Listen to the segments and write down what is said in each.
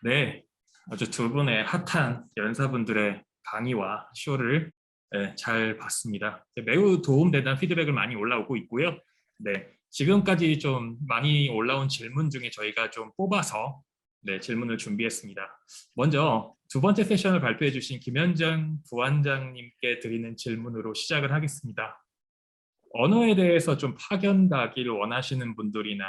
네, 아주 두 분의 핫한 연사분들의 강의와 쇼를 잘 봤습니다. 매우 도움되는 피드백을 많이 올라오고 있고요. 네, 지금까지 좀 많이 올라온 질문 중에 저희가 좀 뽑아서 질문을 준비했습니다. 먼저 두 번째 세션을 발표해 주신 김현정 부원장님께 드리는 질문으로 시작을 하겠습니다. 언어에 대해서 좀 파견가기를 원하시는 분들이나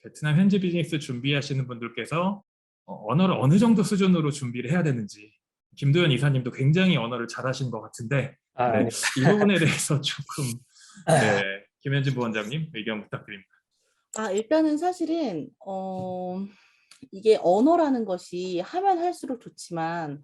베트남 현지 비즈니스 준비하시는 분들께서 언어를 어느 정도 수준으로 준비를 해야 되는지, 김도현 이사님도 굉장히 언어를 잘하시는 것 같은데 네, 아닙니다. 이 부분에 대해서 조금 김현진 부원장님 의견 부탁드립니다. 일단은 사실은 이게 언어라는 것이 하면 할수록 좋지만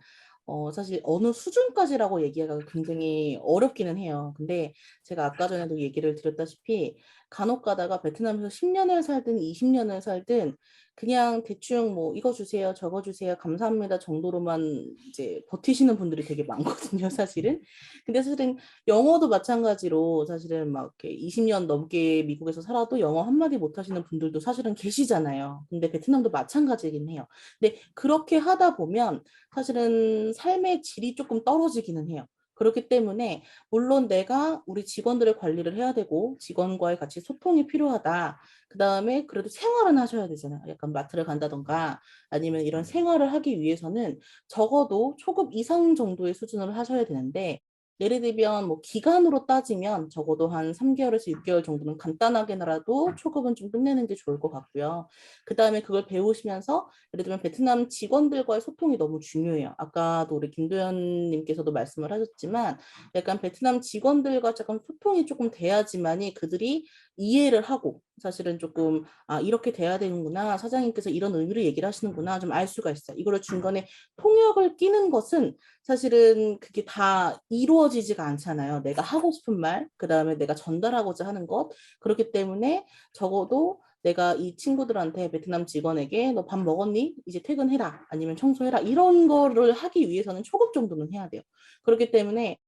사실 어느 수준까지라고 얘기하기가 굉장히 어렵기는 해요. 근데 제가 아까 전에도 얘기를 드렸다시피 간혹 가다가 베트남에서 10년을 살든 20년을 살든 그냥 대충 뭐 이거 주세요, 저거 주세요, 감사합니다 정도로만 이제 버티시는 분들이 되게 많거든요, 사실은. 근데 사실은 영어도 마찬가지로 사실은 막 이렇게 20년 넘게 미국에서 살아도 영어 한마디 못 하시는 분들도 사실은 계시잖아요. 근데 베트남도 마찬가지긴 해요. 근데 그렇게 하다 보면 사실은 삶의 질이 조금 떨어지기는 해요. 그렇기 때문에 물론 내가 우리 직원들의 관리를 해야 되고 직원과의 같이 소통이 필요하다. 그 다음에 그래도 생활은 하셔야 되잖아요. 약간 마트를 간다던가 아니면 이런 생활을 하기 위해서는 적어도 초급 이상 정도의 수준을 하셔야 되는데 예를 들면 뭐 기간으로 따지면 적어도 한 3개월에서 6개월 정도는 간단하게나라도 초급은 좀 끝내는 게 좋을 것 같고요. 그 다음에 그걸 배우시면서 예를 들면 베트남 직원들과의 소통이 너무 중요해요. 아까도 우리 김도현 님께서도 말씀을 하셨지만 약간 베트남 직원들과 조금 소통이 조금 돼야지만이 그들이 이해를 하고 사실은 조금 이렇게 돼야 되는구나. 사장님께서 이런 의미로 얘기를 하시는구나. 좀 알 수가 있어요. 이거를 중간에 통역을 끼는 것은 사실은 그게 다 이루어지지가 않잖아요. 내가 하고 싶은 말, 그 다음에 내가 전달하고자 하는 것. 그렇기 때문에 적어도 내가 이 친구들한테 베트남 직원에게 너 밥 먹었니? 이제 퇴근해라. 아니면 청소해라. 이런 거를 하기 위해서는 초급 정도는 해야 돼요. 그렇기 때문에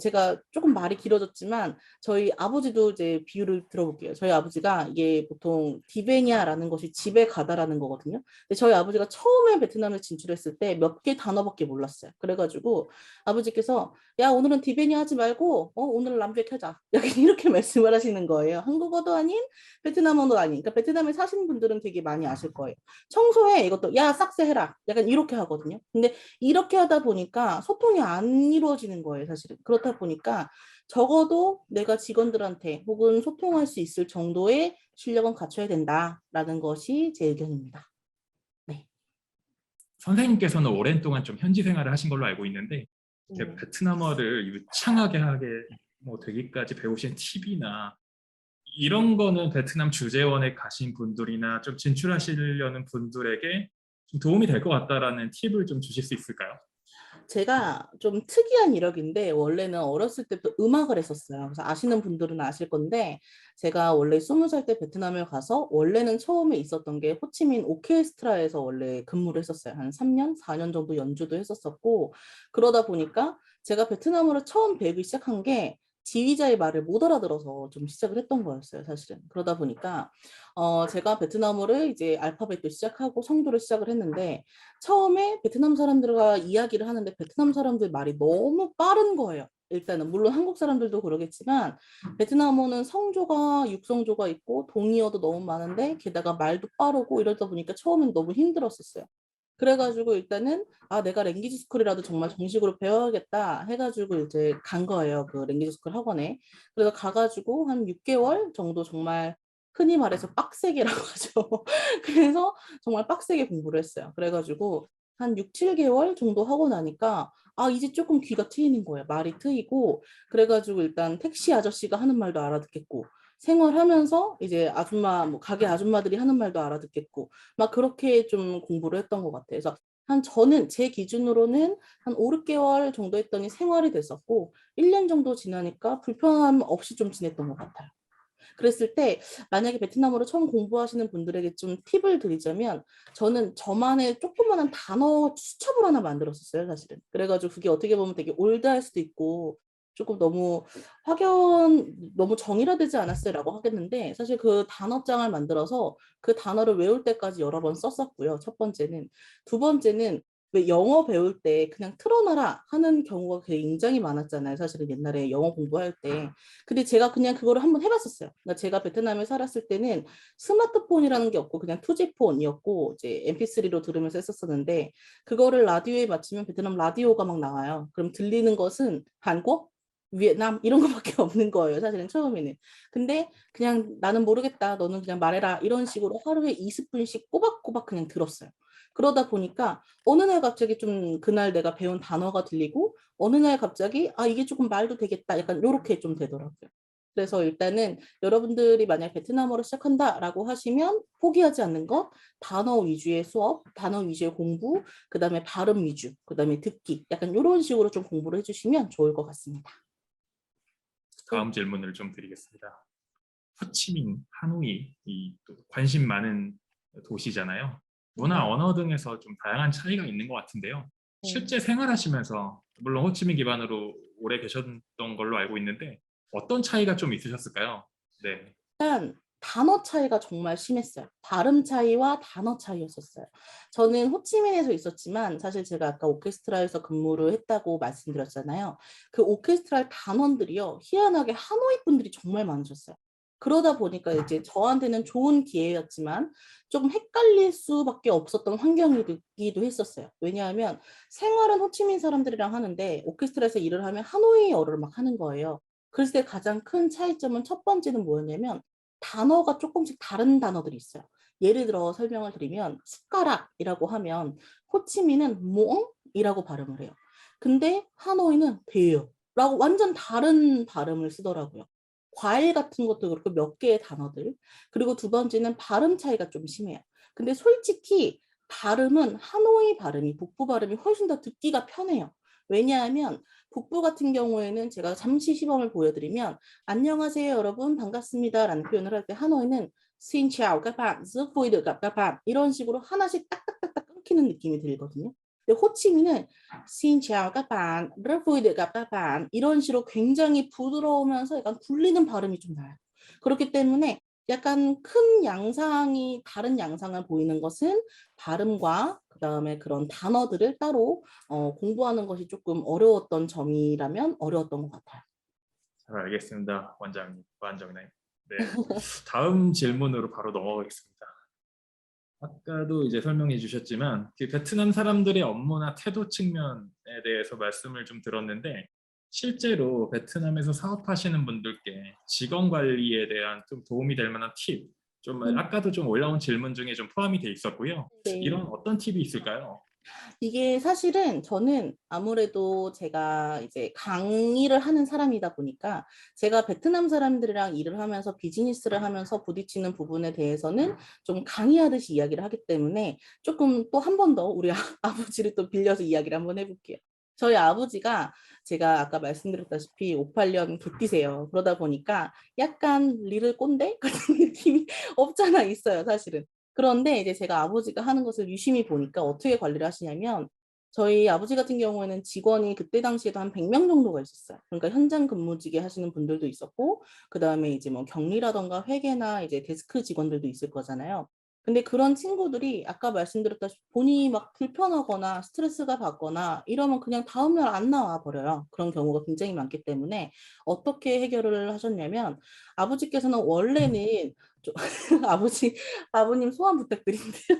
제가 조금 말이 길어졌지만 저희 아버지도 이제 비유를 들어볼게요. 저희 아버지가 이게 보통 디베냐라는 것이 집에 가다라는 거거든요. 근데 저희 아버지가 처음에 베트남에 진출했을 때 몇 개 단어밖에 몰랐어요. 그래가지고 아버지께서 야 오늘은 디베냐 하지 말고 오늘 람쥐 켜자. 약간 이렇게 말씀을 하시는 거예요. 한국어도 아닌 베트남어도 아닌. 그러니까 베트남에 사시는 분들은 되게 많이 아실 거예요. 청소해 이것도 야 싹세 해라. 약간 이렇게 하거든요. 근데 이렇게 하다 보니까 소통이 안 이루어지는 거예요, 사실은. 그렇다 보니까 적어도 내가 직원들한테 혹은 소통할 수 있을 정도의 실력은 갖춰야 된다라는 것이 제 의견입니다. 네. 선생님께서는 오랜 동안 좀 현지 생활을 하신 걸로 알고 있는데 베트남어를 유창하게 하게 뭐 되기까지 배우신 팁이나 이런 거는 베트남 주재원에 가신 분들이나 좀 진출하시려는 분들에게 좀 도움이 될 것 같다라는 팁을 좀 주실 수 있을까요? 제가 좀 특이한 이력인데 원래는 어렸을 때부터 음악을 했었어요. 그래서 아시는 분들은 아실 건데 제가 원래 20살 때 베트남에 가서 원래는 처음에 있었던 게 호치민 오케스트라에서 원래 근무를 했었어요. 한 3년, 4년 정도 연주도 했었었고 그러다 보니까 제가 베트남어를 처음 배우기 시작한 게 지휘자의 말을 못 알아들어서 좀 시작을 했던 거였어요, 사실은. 그러다 보니까 제가 베트남어를 이제 알파벳도 시작하고 성조를 시작을 했는데 처음에 베트남 사람들과 이야기를 하는데 베트남 사람들 말이 너무 빠른 거예요. 일단은 물론 한국 사람들도 그러겠지만 베트남어는 성조가 육성조가 있고 동의어도 너무 많은데 게다가 말도 빠르고 이러다 보니까 처음엔 너무 힘들었었어요. 그래가지고 일단은 내가 랭귀지 스쿨이라도 정말 정식으로 배워야겠다 해가지고 이제 간 거예요. 그 랭귀지 스쿨 학원에. 그래서 가가지고 한 6개월 정도 정말 흔히 말해서 빡세게라고 하죠. 그래서 정말 빡세게 공부를 했어요. 그래가지고 한 6, 7개월 정도 하고 나니까 이제 조금 귀가 트이는 거예요. 말이 트이고 그래가지고 일단 택시 아저씨가 하는 말도 알아듣겠고 생활하면서 이제 아줌마 뭐 가게 아줌마들이 하는 말도 알아듣겠고 막 그렇게 좀 공부를 했던 것 같아요. 그래서 저는 제 기준으로는 한 5, 6개월 정도 했더니 생활이 됐었고 1년 정도 지나니까 불편함 없이 좀 지냈던 것 같아요. 그랬을 때 만약에 베트남어를 처음 공부하시는 분들에게 좀 팁을 드리자면 저는 저만의 조그마한 단어 수첩을 하나 만들었었어요, 사실은. 그래가지고 그게 어떻게 보면 되게 올드할 수도 있고 조금 너무 너무 정의라되지 않았어요라고 하겠는데 사실 그 단어장을 만들어서 그 단어를 외울 때까지 여러 번 썼었고요. 첫 번째는. 두 번째는 왜 영어 배울 때 그냥 틀어놔라 하는 경우가 굉장히 많았잖아요. 사실은 옛날에 영어 공부할 때. 근데 제가 그냥 그거를 한번 해봤었어요. 그러니까 제가 베트남에 살았을 때는 스마트폰이라는 게 없고 그냥 투지폰이었고 이제 MP3로 들으면서 했었었는데 그거를 라디오에 맞추면 베트남 라디오가 막 나와요. 그럼 들리는 것은 한국, 비엔남 이런 거밖에 없는 거예요. 사실은 처음에는. 근데 그냥 나는 모르겠다. 너는 그냥 말해라. 이런 식으로 하루에 20분씩 꼬박꼬박 그냥 들었어요. 그러다 보니까 어느 날 갑자기 좀 그날 내가 배운 단어가 들리고 어느 날 갑자기 아 이게 조금 말도 되겠다. 약간 요렇게 좀 되더라고요. 그래서 일단은 여러분들이 만약 베트남어를 시작한다라고 하시면 포기하지 않는 것, 단어 위주의 수업, 단어 위주의 공부, 그다음에 발음 위주, 그다음에 듣기, 약간 이런 식으로 좀 공부를 해주시면 좋을 것 같습니다. 다음 질문을 좀 드리겠습니다. 호치민, 하노이 또 관심 많은 도시잖아요. 문화, 네. 언어 등에서 좀 다양한 차이가 있는 것 같은데요. 네. 실제 생활하시면서 물론 호치민 기반으로 오래 계셨던 걸로 알고 있는데 어떤 차이가 좀 있으셨을까요? 네. 일단 단어 차이가 정말 심했어요. 발음 차이와 단어 차이였었어요. 저는 호치민에서 있었지만 사실 제가 아까 오케스트라에서 근무를 했다고 말씀드렸잖아요. 그 오케스트라 단원들이요. 희한하게 하노이 분들이 정말 많으셨어요. 그러다 보니까 이제 저한테는 좋은 기회였지만 조금 헷갈릴 수밖에 없었던 환경이기도 했었어요. 왜냐하면 생활은 호치민 사람들이랑 하는데 오케스트라에서 일을 하면 하노이어를 막 하는 거예요. 그랬을 때 가장 큰 차이점은 첫 번째는 뭐였냐면 단어가 조금씩 다른 단어들이 있어요. 예를 들어 설명을 드리면 숟가락이라고 하면 호치민은 몽이라고 발음을 해요. 근데 하노이는 대요 라고 완전 다른 발음을 쓰더라고요. 과일 같은 것도 그렇고 몇 개의 단어들. 그리고 두 번째는 발음 차이가 좀 심해요. 근데 솔직히 발음은 하노이 발음이 북부 발음이 훨씬 더 듣기가 편해요. 왜냐하면 북부 같은 경우에는 제가 잠시 시범을 보여드리면 안녕하세요 여러분 반갑습니다 라는 표현을 할 때 하노이는 Xin chào các bạn, rất vui được gặp các bạn 이런 식으로 하나씩 딱딱딱딱 끊기는 느낌이 들거든요. 근데 호치민은 Xin chào các bạn, rất vui được gặp các bạn 이런 식으로 굉장히 부드러우면서 약간 굴리는 발음이 좀 나요. 그렇기 때문에 약간 큰 양상이 다른 양상을 보이는 것은 발음과 그다음에 그런 단어들을 따로 공부하는 것이 조금 어려웠던 점이라면 어려웠던 것 같아요. 잘 알겠습니다. 원장님, 부원장님. 네. 다음 질문으로 바로 넘어가겠습니다. 아까도 이제 설명해 주셨지만 그 베트남 사람들의 업무나 태도 측면에 대해서 말씀을 좀 들었는데 실제로 베트남에서 사업하시는 분들께 직원 관리에 대한 좀 도움이 될 만한 팁, 좀 아까도 좀 올라온 질문 중에 좀 포함이 돼 있었고요. 네. 이런 어떤 팁이 있을까요? 이게 사실은 저는 아무래도 제가 이제 강의를 하는 사람이다 보니까 제가 베트남 사람들이랑 일을 하면서 비즈니스를 하면서 부딪히는 부분에 대해서는 좀 강의하듯이 이야기를 하기 때문에 조금 또 한 번 더 우리 아버지를 또 빌려서 이야기를 한번 해볼게요. 저희 아버지가 제가 아까 말씀드렸다시피 58년 개띠세요. 그러다 보니까 약간 리를 꼰대 같은 느낌이 없잖아 있어요, 사실은. 그런데 이제 제가 아버지가 하는 것을 유심히 보니까 어떻게 관리를 하시냐면 저희 아버지 같은 경우에는 직원이 그때 당시에도 한 100명 정도가 있었어요. 그러니까 현장 근무직에 하시는 분들도 있었고 그다음에 이제 뭐 격리라던가 회계나 이제 데스크 직원들도 있을 거잖아요. 근데 그런 친구들이 아까 말씀드렸다시피 본인이 막 불편하거나 스트레스가 받거나 이러면 그냥 다음날 안 나와 버려요. 그런 경우가 굉장히 많기 때문에 어떻게 해결을 하셨냐면 아버지께서는 원래는 좀 아버님 소원 부탁드린대요.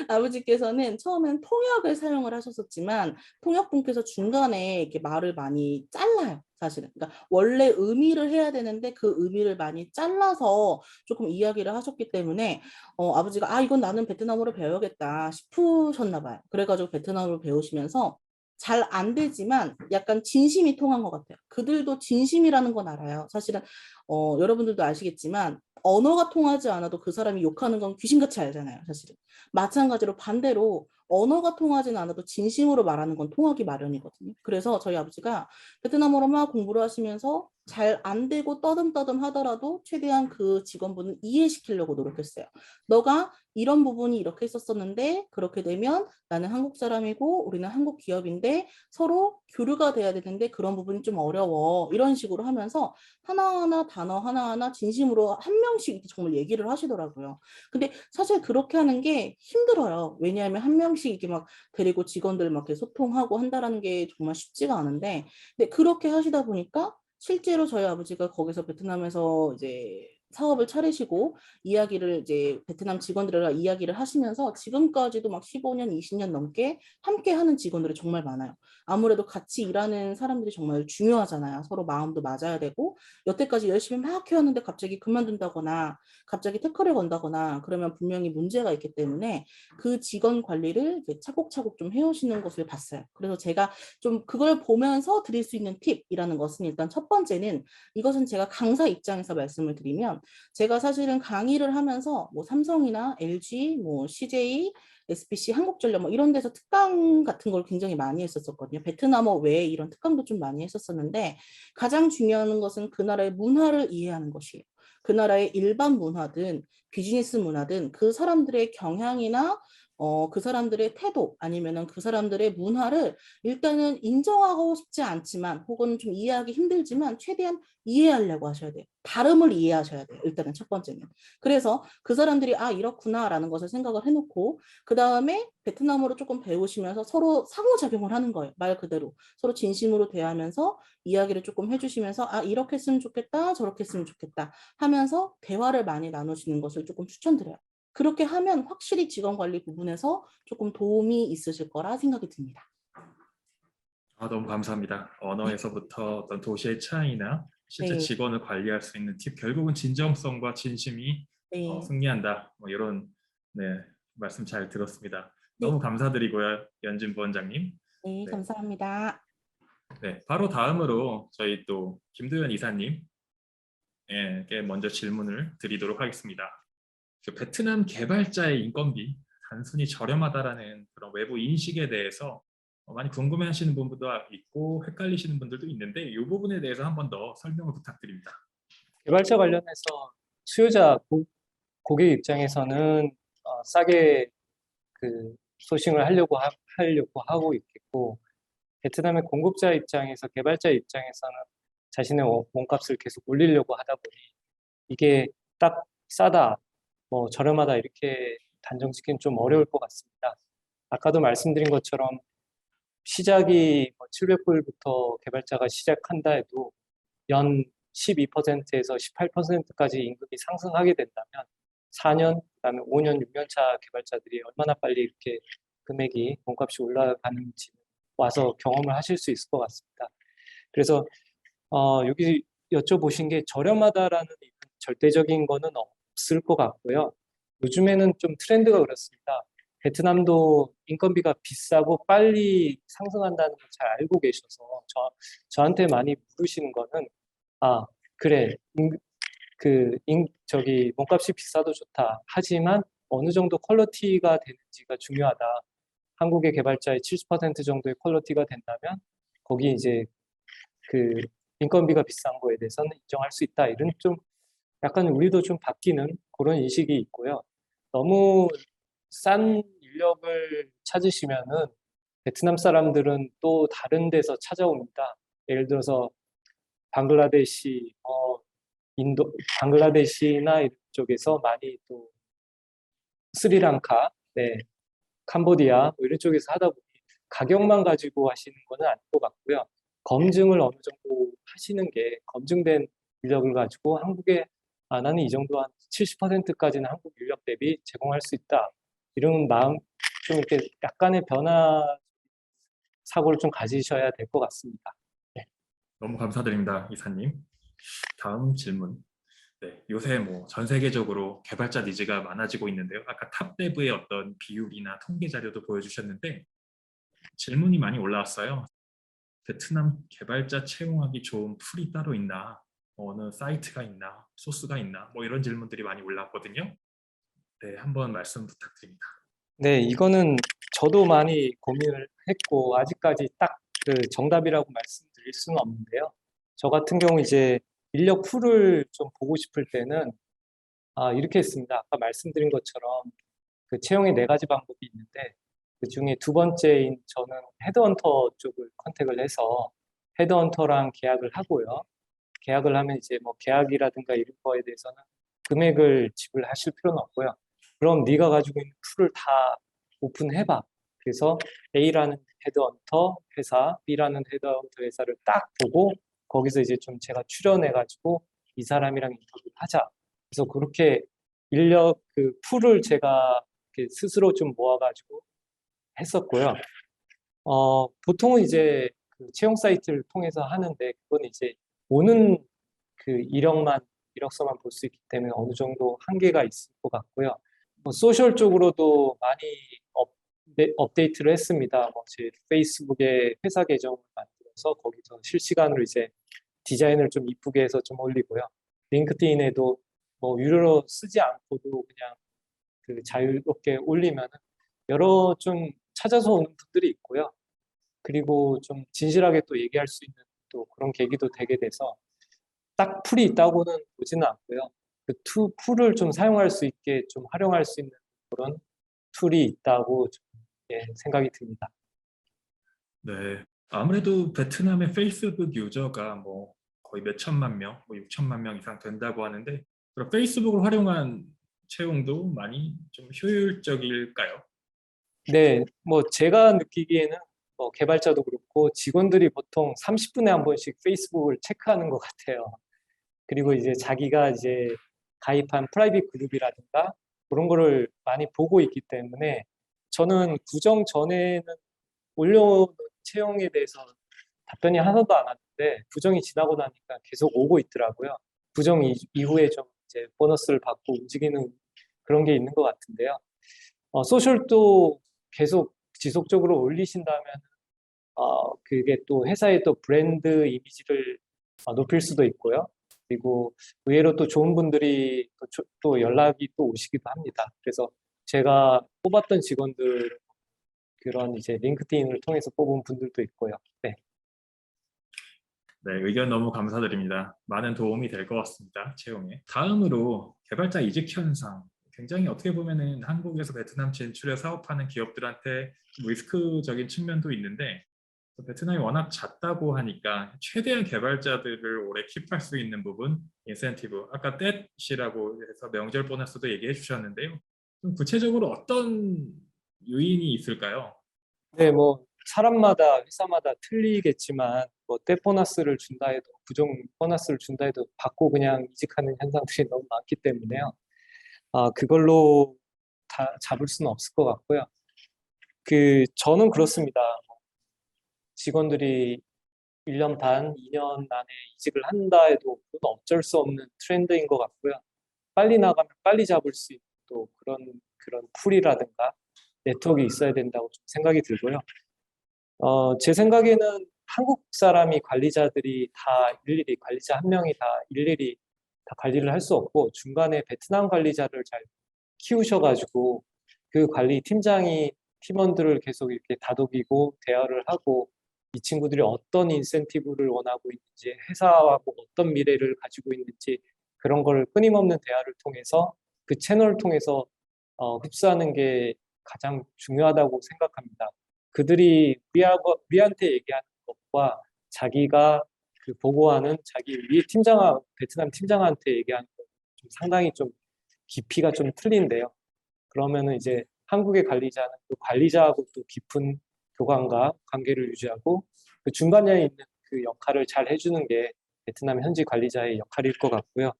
아버지께서는 처음엔 통역을 사용을 하셨었지만 통역분께서 중간에 이렇게 말을 많이 잘라요. 사실은. 그러니까 원래 의미를 해야 되는데 그 의미를 많이 잘라서 조금 이야기를 하셨기 때문에 아버지가 아 이건 나는 베트남어를 배워야겠다 싶으셨나 봐요. 그래가지고 베트남어를 배우시면서 잘 안 되지만 약간 진심이 통한 것 같아요. 그들도 진심이라는 건 알아요. 사실은 여러분들도 아시겠지만 언어가 통하지 않아도 그 사람이 욕하는 건 귀신같이 알잖아요, 사실은. 마찬가지로 반대로 언어가 통하진 않아도 진심으로 말하는 건 통하기 마련이거든요. 그래서 저희 아버지가 베트남어로 막 공부를 하시면서 잘 안 되고 떠듬떠듬 하더라도 최대한 그 직원분을 이해시키려고 노력했어요. 너가 이런 부분이 이렇게 있었었는데 그렇게 되면 나는 한국 사람이고 우리는 한국 기업인데 서로 교류가 돼야 되는데 그런 부분이 좀 어려워. 이런 식으로 하면서 하나하나 단어 하나하나 진심으로 한 명씩 정말 얘기를 하시더라고요. 근데 사실 그렇게 하는 게 힘들어요. 왜냐하면 한 명씩 이렇게 막 데리고 직원들 막 이렇게 소통하고 한다라는 게 정말 쉽지가 않은데, 근데 그렇게 하시다 보니까 실제로 저희 아버지가 거기서 베트남에서 이제 사업을 차리시고 이야기를 이제 베트남 직원들과 이야기를 하시면서 지금까지도 막 15년, 20년 넘게 함께 하는 직원들이 정말 많아요. 아무래도 같이 일하는 사람들이 정말 중요하잖아요. 서로 마음도 맞아야 되고 여태까지 열심히 막 해왔는데 갑자기 그만둔다거나 갑자기 태클을 건다거나 그러면 분명히 문제가 있기 때문에 그 직원 관리를 이제 차곡차곡 좀 해오시는 것을 봤어요. 그래서 제가 좀 그걸 보면서 드릴 수 있는 팁이라는 것은 일단 첫 번째는 이것은 제가 강사 입장에서 말씀을 드리면 제가 사실은 강의를 하면서 뭐 삼성이나 LG, 뭐 CJ, SPC, 한국전력 뭐 이런 데서 특강 같은 걸 굉장히 많이 했었거든요. 베트남어 외에 이런 특강도 좀 많이 했었었는데 가장 중요한 것은 그 나라의 문화를 이해하는 것이에요. 그 나라의 일반 문화든 비즈니스 문화든 그 사람들의 경향이나 그 사람들의 태도 아니면은 그 사람들의 문화를 일단은 인정하고 싶지 않지만 혹은 좀 이해하기 힘들지만 최대한 이해하려고 하셔야 돼요. 다름을 이해하셔야 돼요. 일단은 첫 번째는. 그래서 그 사람들이 아 이렇구나라는 것을 생각을 해놓고 그 다음에 베트남어로 조금 배우시면서 서로 상호작용을 하는 거예요. 말 그대로. 서로 진심으로 대하면서 이야기를 조금 해주시면서 아 이렇게 했으면 좋겠다 저렇게 했으면 좋겠다 하면서 대화를 많이 나누시는 것을 조금 추천드려요. 그렇게 하면 확실히 직원 관리 부분에서 조금 도움이 있으실 거라 생각이 듭니다. 너무 감사합니다. 언어에서부터 어떤 도시의 차이나 실제 네, 직원을 관리할 수 있는 팁, 결국은 진정성과 진심이 네, 승리한다. 뭐 이런 네, 말씀 잘 들었습니다. 네, 너무 감사드리고요, 연진 부원장님. 네, 네, 감사합니다. 네, 바로 다음으로 저희 또 김도현 이사님에게 먼저 질문을 드리도록 하겠습니다. 그 베트남 개발자의 인건비 단순히 저렴하다라는 그런 외부 인식에 대해서 많이 궁금해하시는 분들도 있고 헷갈리시는 분들도 있는데 이 부분에 대해서 한 번 더 설명을 부탁드립니다. 개발자 관련해서 수요자 고객 입장에서는 싸게 그 소싱을 하려고 하고 있겠고, 베트남의 공급자 입장에서 개발자 입장에서는 자신의 몸값을 계속 올리려고 하다 보니 이게 딱 싸다, 뭐 저렴하다 이렇게 단정짓기는 좀 어려울 것 같습니다. 아까도 말씀드린 것처럼 시작이 700불부터 개발자가 시작한다 해도 연 12%에서 18%까지 임금이 상승하게 된다면 4년, 그다음에 5년, 6년 차 개발자들이 얼마나 빨리 이렇게 금액이 몸값이 올라가는지 와서 경험을 하실 수 있을 것 같습니다. 그래서 여기 여쭤보신 게 저렴하다라는 절대적인 거는 없을 것 같고요. 요즘에는 좀 트렌드가 그렇습니다. 베트남도 인건비가 비싸고 빨리 상승한다는 걸 잘 알고 계셔서 저한테 많이 물으시는 거는 그래. 몸값이 비싸도 좋다. 하지만 어느 정도 퀄리티가 되는지가 중요하다. 한국의 개발자의 70% 정도의 퀄리티가 된다면 거기 이제 그 인건비가 비싼 거에 대해서는 인정할 수 있다. 이런 좀 약간 우리도 좀 바뀌는 그런 인식이 있고요. 너무 싼 인력을 찾으시면은 베트남 사람들은 또 다른 데서 찾아옵니다. 예를 들어서 방글라데시, 방글라데시나 이쪽에서 많이 또 스리랑카, 네, 캄보디아 뭐 이런 쪽에서 하다 보니 가격만 가지고 하시는 거는 아닐 것 같고요. 검증을 어느 정도 하시는 게 검증된 인력을 가지고 한국에 나는 이 정도 한 70%까지는 한국 인력 대비 제공할 수 있다. 이런 마음 좀 이렇게 약간의 변화 사고를 좀 가지셔야 될 것 같습니다. 네. 너무 감사드립니다, 이사님. 다음 질문. 네, 요새 뭐 전 세계적으로 개발자 니즈가 많아지고 있는데요. 아까 탑데브의 어떤 비율이나 통계 자료도 보여주셨는데 질문이 많이 올라왔어요. 베트남 개발자 채용하기 좋은 풀이 따로 있나? 어느 사이트가 있나? 소스가 있나? 뭐 이런 질문들이 많이 올라왔거든요. 네, 한번 말씀 부탁드립니다. 네, 이거는 저도 많이 고민을 했고, 아직까지 딱 그 정답이라고 말씀드릴 수는 없는데요. 저 같은 경우 이제 인력 풀을 좀 보고 싶을 때는, 이렇게 했습니다. 아까 말씀드린 것처럼 그 채용의 네 가지 방법이 있는데, 그 중에 두 번째인 저는 헤드헌터 쪽을 컨택을 해서 헤드헌터랑 계약을 하고요. 계약을 하면 이제 뭐 계약이라든가 이런 거에 대해서는 금액을 지불하실 필요는 없고요. 그럼 네가 가지고 있는 풀을 다 오픈해봐. 그래서 A라는 헤드헌터 회사, B라는 헤드헌터 회사를 딱 보고 거기서 이제 좀 제가 출연해가지고 이 사람이랑 인터뷰를 하자. 그래서 그렇게 인력 그 풀을 제가 이렇게 스스로 좀 모아가지고 했었고요. 보통은 이제 그 채용 사이트를 통해서 하는데 그건 이제 오는 그 이력서만 볼 수 있기 때문에 어느 정도 한계가 있을 것 같고요. 뭐 소셜 쪽으로도 많이 업데이트를 했습니다. 뭐 제 페이스북에 회사 계정을 만들어서 거기서 실시간으로 이제 디자인을 좀 이쁘게 해서 좀 올리고요. 링크드인에도 뭐 유료로 쓰지 않고도 그냥 그 자유롭게 올리면 여러 좀 찾아서 오는 분들이 있고요. 그리고 좀 진실하게 또 얘기할 수 있는 또 그런 계기도 되게 돼서 딱 풀이 있다고는 보지는 않고요. 그 풀을 좀 사용할 수 있게 좀 활용할 수 있는 그런 툴이 있다고 좀, 생각이 듭니다. 네. 아무래도 베트남의 페이스북 유저가 뭐 거의 몇 천만 명, 뭐 6천만 명 이상 된다고 하는데 그럼 페이스북을 활용한 채용도 많이 좀 효율적일까요? 네, 뭐 제가 느끼기에는 뭐 개발자도 그렇고 직원들이 보통 30분에 한 번씩 페이스북을 체크하는 것 같아요. 그리고 이제 자기가 이제 가입한 프라이빗 그룹이라든가 그런 거를 많이 보고 있기 때문에 저는 구정 전에는 올려놓은 채용에 대해서 답변이 하나도 안 왔는데 부정이 지나고 나니까 계속 오고 있더라고요. 부정 이후에 좀 이제 보너스를 받고 움직이는 그런 게 있는 것 같은데요. 소셜도 계속 지속적으로 올리신다면 그게 또 회사의 또 브랜드 이미지를 높일 수도 있고요. 그리고 의외로 또 좋은 분들이 또 연락이 또 오시기도 합니다. 그래서 제가 뽑았던 직원들 그런 이제 링크드인을 통해서 뽑은 분들도 있고요. 네. 네, 의견 너무 감사드립니다. 많은 도움이 될 것 같습니다. 채용에. 다음으로 개발자 이직 현상. 굉장히 어떻게 보면은 한국에서 베트남 진출해 사업하는 기업들한테 좀 리스크적인 측면도 있는데 베트남이 워낙 작다고 하니까 최대한 개발자들을 오래 킵할 수 있는 부분, 인센티브. 아까 떼시라고 해서 명절 보너스도 얘기해 주셨는데요. 좀 구체적으로 어떤 요인이 있을까요? 네, 뭐 사람마다 회사마다 틀리겠지만 뭐때 보너스를 준다 해도 부정 보너스를 준다 해도 받고 그냥 이직하는 현상들이 너무 많기 때문에요. 그걸로 다 잡을 수는 없을 것 같고요. 저는 그렇습니다. 직원들이 1년 반, 2년 안에 이직을 한다 해도 그건 어쩔 수 없는 트렌드인 것 같고요. 빨리 나가면 빨리 잡을 수 있는 또 그런 풀이라든가 네트워크가 있어야 된다고 좀 생각이 들고요. 제 생각에는 한국 사람이 관리자들이 다 일일이 관리자 한 명이 다 일일이 다 관리를 할 수 없고 중간에 베트남 관리자를 잘 키우셔가지고 그 관리 팀장이 팀원들을 계속 이렇게 다독이고 대화를 하고 이 친구들이 어떤 인센티브를 원하고 있는지 회사하고 어떤 미래를 가지고 있는지 그런 걸 끊임없는 대화를 통해서 그 채널을 통해서 흡수하는 게 가장 중요하다고 생각합니다. 그들이 우리한테 얘기하는 것과 자기가 그 보고하는 자기 위에 베트남 팀장한테 얘기하는 것좀 상당히 좀 깊이가 좀 틀린데요. 그러면은 이제 한국의 관리자는 그 관리자하고 또 깊은 교감과 관계를 유지하고 그 중간에 있는 그 역할을 잘 해주는 게 베트남 현지 관리자의 역할일 것 같고요.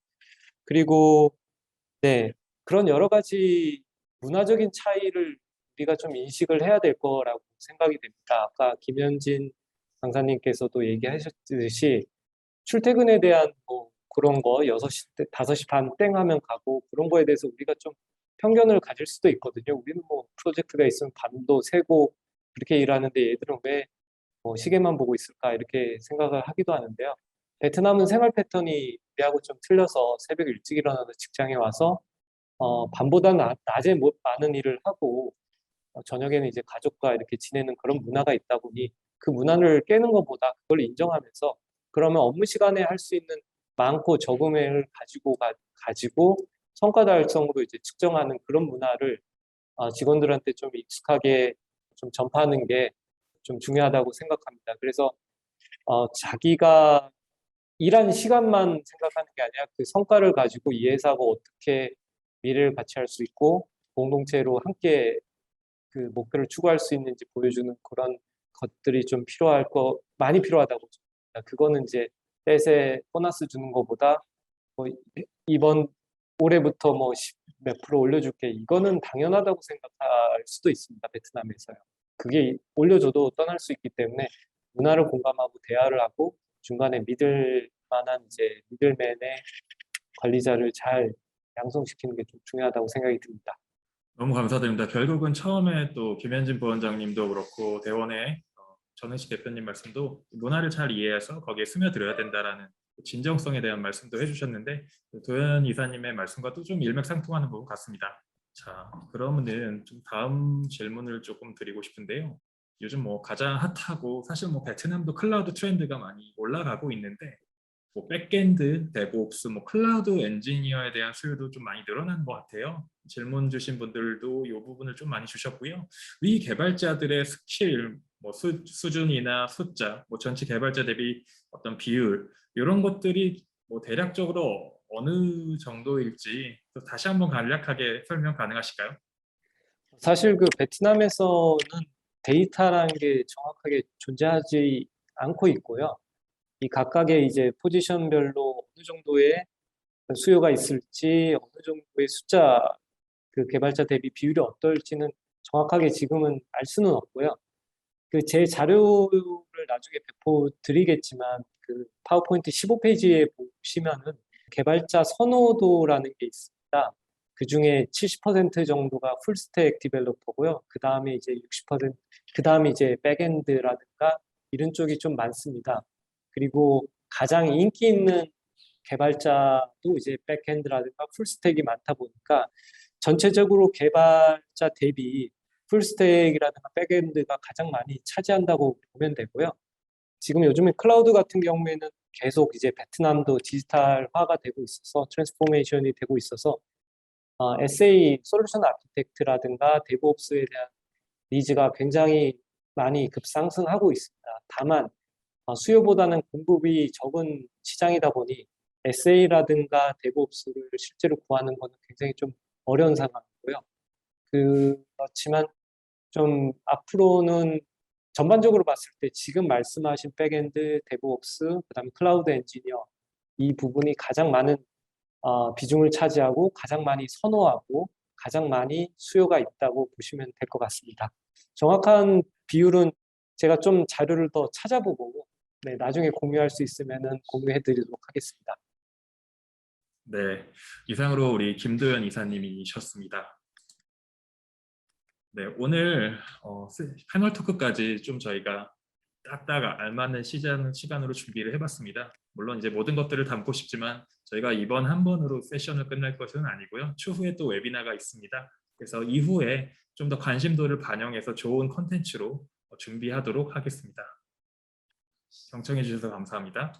그리고 네, 그런 여러 가지 문화적인 차이를 우리가 좀 인식을 해야 될 거라고 생각이 됩니다. 아까 김현진 강사님께서도 얘기하셨듯이 출퇴근에 대한 뭐 그런 거 6시, 5시 반 땡 하면 가고 그런 거에 대해서 우리가 좀 편견을 가질 수도 있거든요. 우리는 뭐 프로젝트가 있으면 밤도 새고 그렇게 일하는데 얘들은 왜 뭐 시계만 보고 있을까 이렇게 생각을 하기도 하는데요. 베트남은 생활 패턴이 우리하고 좀 틀려서 새벽 일찍 일어나서 직장에 와서 밤보다 낮에 많은 일을 하고 저녁에는 이제 가족과 이렇게 지내는 그런 문화가 있다 보니 그 문화를 깨는 것보다 그걸 인정하면서 그러면 업무 시간에 할 수 있는 많고 적음을 가지고 성과 달성으로 이제 측정하는 그런 문화를 직원들한테 좀 익숙하게 좀 전파하는 게 좀 중요하다고 생각합니다. 그래서 자기가 일한 시간만 생각하는 게 아니라 그 성과를 가지고 이 회사가 어떻게 미래를 같이 할 수 있고 공동체로 함께 그 목표를 추구할 수 있는지 보여주는 그런 것들이 좀 많이 필요하다고 생각합니다. 그거는 이제 떼세 보너스 주는 것보다 뭐 이번 올해부터 뭐 몇 프로 올려줄게 이거는 당연하다고 생각할 수도 있습니다. 베트남에서요. 그게 올려줘도 떠날 수 있기 때문에 문화를 공감하고 대화를 하고 중간에 믿을 만한 이제 미들맨의 관리자를 잘 양성시키는 게 좀 중요하다고 생각이 듭니다. 너무 감사드립니다. 결국은 처음에 또 김현진 부원장님도 그렇고 대원의 전은식 대표님 말씀도 문화를 잘 이해해서 거기에 스며들어야 된다라는 진정성에 대한 말씀도 해주셨는데 도현 이사님의 말씀과 또 좀 일맥상통하는 부분 같습니다. 자, 그러면은 좀 다음 질문을 조금 드리고 싶은데요. 요즘 뭐 가장 핫하고 사실 뭐 베트남도 클라우드 트렌드가 많이 올라가고 있는데 뭐 백엔드, 데브옵스, 뭐 클라우드 엔지니어에 대한 수요도 좀 많이 늘어나는 것 같아요. 질문 주신 분들도 이 부분을 좀 많이 주셨고요. 위 개발자들의 스킬, 뭐 수준이나 숫자, 뭐 전체 개발자 대비 어떤 비율 이런 것들이 뭐 대략적으로 어느 정도일지 또 다시 한번 간략하게 설명 가능하실까요? 사실 그 베트남에서는 데이터라는 게 정확하게 존재하지 않고 있고요. 이 각각의 이제 포지션별로 어느 정도의 수요가 있을지 어느 정도의 숫자 그 개발자 대비 비율이 어떨지는 정확하게 지금은 알 수는 없고요. 그 제 자료를 나중에 배포 드리겠지만 그 파워포인트 15페이지에 보시면은 개발자 선호도라는 게 있습니다. 그 중에 70% 정도가 풀스택 디벨로퍼고요. 그 다음에 이제 60%, 그 다음에 이제 백엔드라든가 이런 쪽이 좀 많습니다. 그리고 가장 인기 있는 개발자도 이제 백엔드라든가 풀스택이 많다 보니까 전체적으로 개발자 대비 풀스택이라든가 백엔드가 가장 많이 차지한다고 보면 되고요. 지금 요즘에 클라우드 같은 경우에는 계속 이제 베트남도 디지털화가 되고 있어서 트랜스포메이션이 되고 있어서 SA 솔루션 아키텍트라든가 데브옵스에 대한 니즈가 굉장히 많이 급상승하고 있습니다. 다만 수요보다는 공급이 적은 시장이다 보니 SA라든가 데브옵스를 실제로 구하는 것은 굉장히 좀 어려운 상황이고요. 그렇지만 좀 앞으로는 전반적으로 봤을 때 지금 말씀하신 백엔드, 데브옵스, 그다음에 클라우드 엔지니어 이 부분이 가장 많은 비중을 차지하고 가장 많이 선호하고 가장 많이 수요가 있다고 보시면 될 것 같습니다. 정확한 비율은 제가 좀 자료를 더 찾아보고 나중에 공유할 수 있으면 공유해 드리도록 하겠습니다. 네, 이상으로 우리 김도현 이사님이셨습니다. 네, 오늘 패널 토크까지 좀 저희가 딱딱 알맞는 시간으로 준비를 해봤습니다. 물론 이제 모든 것들을 담고 싶지만 저희가 이번 한 번으로 세션을 끝낼 것은 아니고요. 추후에 또 웨비나가 있습니다. 그래서 이후에 좀 더 관심도를 반영해서 좋은 컨텐츠로 준비하도록 하겠습니다. 경청해 주셔서 감사합니다.